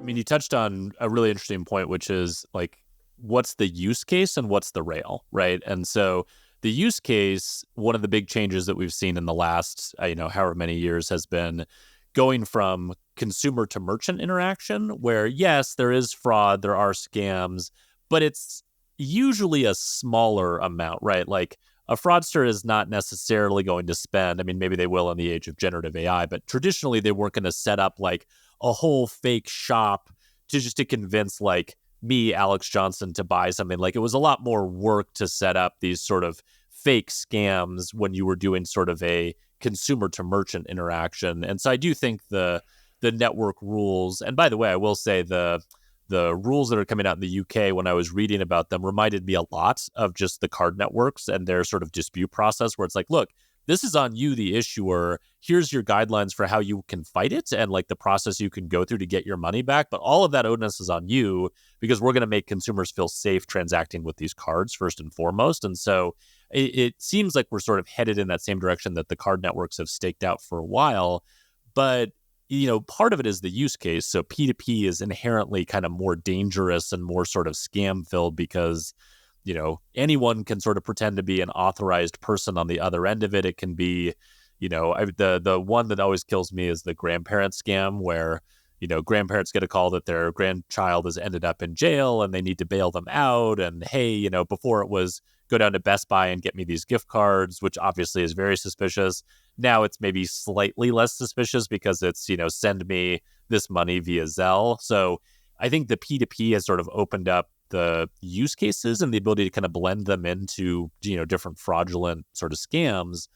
mean, you touched on a really interesting point, which is like, what's the use case and what's the rail, right? And so the use case, one of the big changes that we've seen in the last, however many years has been going from consumer to merchant interaction, where yes, there is fraud, there are scams, but it's usually a smaller amount, right? Like a fraudster is not necessarily going to spend, I mean, maybe they will in the age of generative AI, but traditionally they weren't going to set up like a whole fake shop to convince like me, Alex Johnson, to buy something. Like it was a lot more work to set up these sort of fake scams when you were doing sort of a consumer to merchant interaction. And so I do think the network rules, and by the way, I will say the rules that are coming out in the UK, when I was reading about them, reminded me a lot of just the card networks and their sort of dispute process, where it's like, look, this is on you, the issuer. Here's your guidelines for how you can fight it and like the process you can go through to get your money back. But all of that onus is on you because we're going to make consumers feel safe transacting with these cards first and foremost. And so it seems like we're sort of headed in that same direction that the card networks have staked out for a while. But part of it is the use case. So P2P is inherently kind of more dangerous and more sort of scam filled because anyone can sort of pretend to be an authorized person on the other end of it. It can be, the one that always kills me is the grandparent scam where, grandparents get a call that their grandchild has ended up in jail and they need to bail them out. And hey, before it was go down to Best Buy and get me these gift cards, which obviously is very suspicious. Now it's maybe slightly less suspicious because it's, send me this money via Zelle. So I think the P2P has sort of opened up the use cases and the ability to kind of blend them into, different fraudulent sort of scams.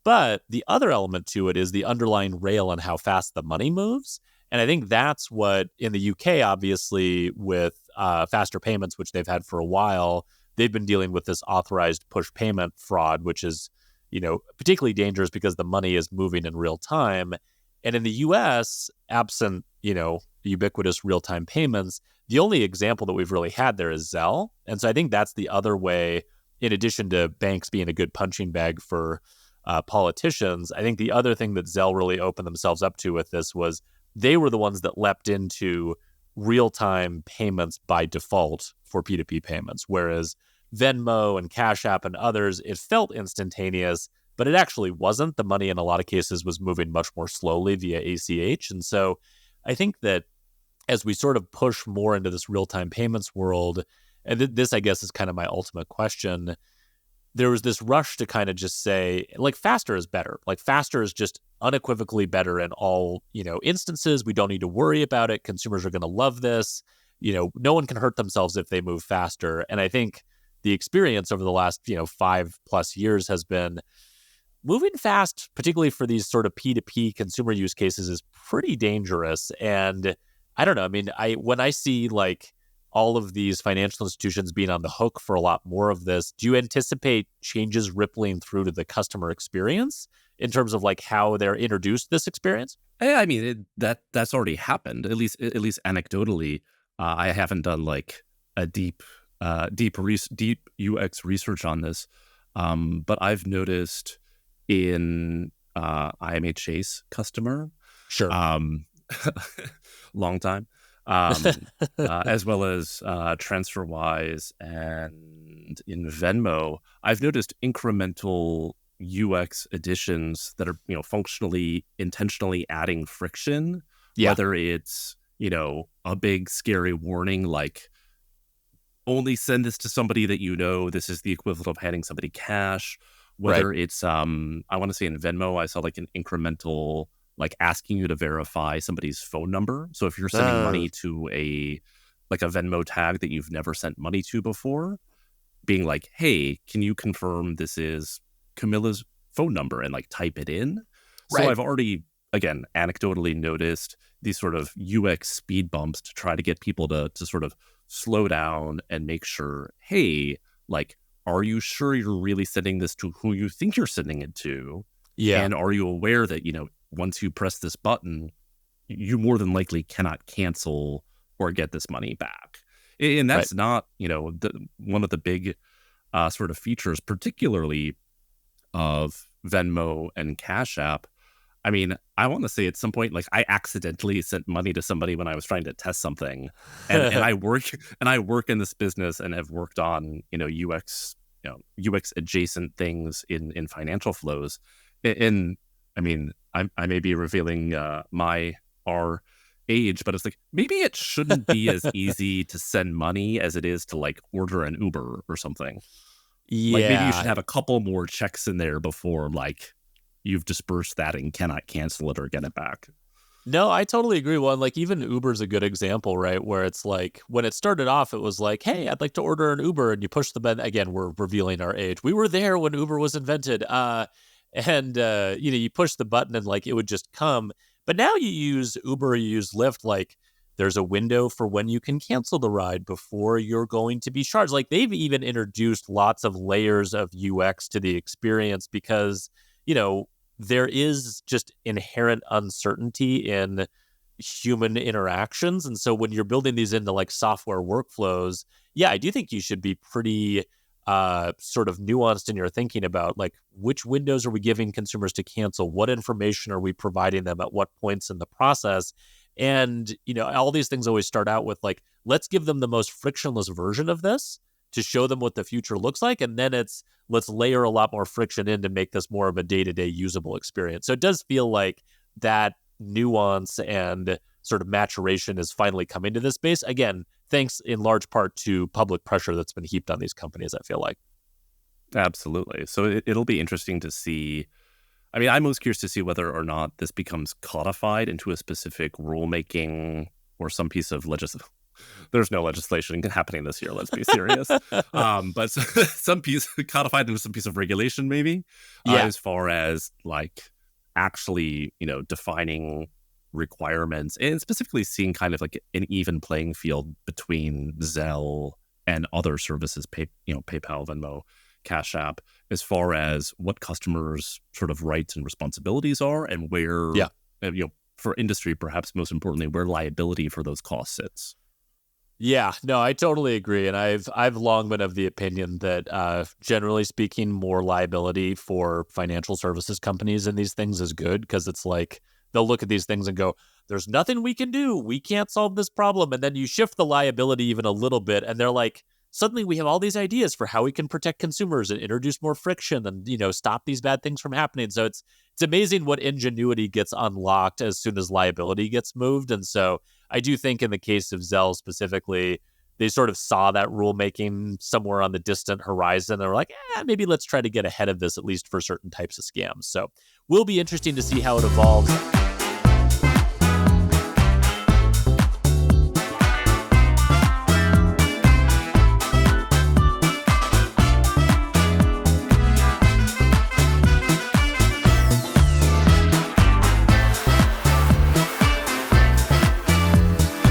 But the other element to it is the underlying rail and how fast the money moves. And I think that's what in the UK, obviously, with faster payments, which they've had for a while, they've been dealing with this authorized push payment fraud, which is, particularly dangerous because the money is moving in real time. And in the US, absent, ubiquitous real-time payments, the only example that we've really had there is Zelle. And so I think that's the other way, in addition to banks being a good punching bag for politicians, I think the other thing that Zelle really opened themselves up to with this was they were the ones that leapt into real-time payments by default for P2P payments, whereas Venmo and Cash App and others, it felt instantaneous, but it actually wasn't. The money in a lot of cases was moving much more slowly via ACH. And so I think that as we sort of push more into this real-time payments world, and this, I guess, is kind of my ultimate question, there was this rush to kind of just say, like, faster is better. Like, faster is just unequivocally better in all, instances. We don't need to worry about it. Consumers are going to love this. No one can hurt themselves if they move faster. And I think the experience over the last, 5+ years has been moving fast, particularly for these sort of P2P consumer use cases, is pretty dangerous. And I don't know. I mean, when I see like all of these financial institutions being on the hook for a lot more of this, do you anticipate changes rippling through to the customer experience in terms of like how they're introduced this experience? I mean, that's already happened, at least anecdotally. I haven't done like a deep UX research on this, but I've noticed in I'm a Chase customer, Sure, long time, as well as TransferWise and in Venmo. I've noticed incremental UX additions that are functionally intentionally adding friction, whether it's a big scary warning like only send this to somebody that this is the equivalent of handing somebody cash, whether it's I want to say in Venmo I saw like an incremental like asking you to verify somebody's phone number. So if you're sending money to a Venmo tag that you've never sent money to before, being like, hey, can you confirm this is Camilla's phone number and like type it in? So I've already, again, anecdotally noticed these sort of UX speed bumps to try to get people to sort of slow down and make sure, hey, like, are you sure you're really sending this to who you think you're sending it to? Yeah. And are you aware that, once you press this button, you more than likely cannot cancel or get this money back? And that's not, one of the big sort of features, particularly of Venmo and Cash App. I mean, I want to say at some point, like I accidentally sent money to somebody when I was trying to test something, and I work in this business and have worked on UX adjacent things in financial flows. And I mean, I may be revealing our age, but it's like maybe it shouldn't be as easy to send money as it is to like order an Uber or something. Like maybe you should Yeah. have a couple more checks in there before like you've dispersed that and cannot cancel it or get it back. No, I totally agree. Well, like even Uber's a good example, right? Where it's like when it started off, it was like, hey, I'd like to order an Uber. And you push the button. Again, we're revealing our age. We were there when Uber was invented. You push the button and like it would just come. But now you use Uber, you use Lyft, like there's a window for when you can cancel the ride before you're going to be charged. Like they've even introduced lots of layers of UX to the experience because, you know, there is just inherent uncertainty in human interactions. And so when you're building these into like software workflows, yeah, I do think you should be pretty sort of nuanced in your thinking about like which windows are we giving consumers to cancel? What information are we providing them at what points in the process? And, you know, all these things always start out with like, let's give them the most frictionless version of this to show them what the future looks like. And then it's let's layer a lot more friction in to make this more of a day-to-day usable experience. So it does feel like that nuance and sort of maturation is finally coming to this space. Again, thanks in large part to public pressure that's been heaped on these companies, I feel like. Absolutely. So it'll be interesting to see. I mean, I'm most curious to see whether or not this becomes codified into a specific rulemaking or some piece of legislation. There's no legislation happening this year. Let's be serious. But some piece codified into some piece of regulation, maybe, Yeah. as far as like actually, defining requirements and specifically seeing kind of like an even playing field between Zelle and other services, PayPal, Venmo, Cash App, as far as what customers' sort of rights and responsibilities are and where, Yeah. For industry, perhaps most importantly, where liability for those costs sits. Yeah, no, I totally agree, and I've long been of the opinion that generally speaking, more liability for financial services companies in these things is good because it's like they'll look at these things and go, "There's nothing we can do. We can't solve this problem," and then you shift the liability even a little bit, and they're like, "Suddenly we have all these ideas for how we can protect consumers and introduce more friction and stop these bad things from happening." So it's amazing what ingenuity gets unlocked as soon as liability gets moved, and so. I do think in the case of Zelle specifically, they sort of saw that rulemaking somewhere on the distant horizon. They were like, maybe let's try to get ahead of this, at least for certain types of scams. So will be interesting to see how it evolves.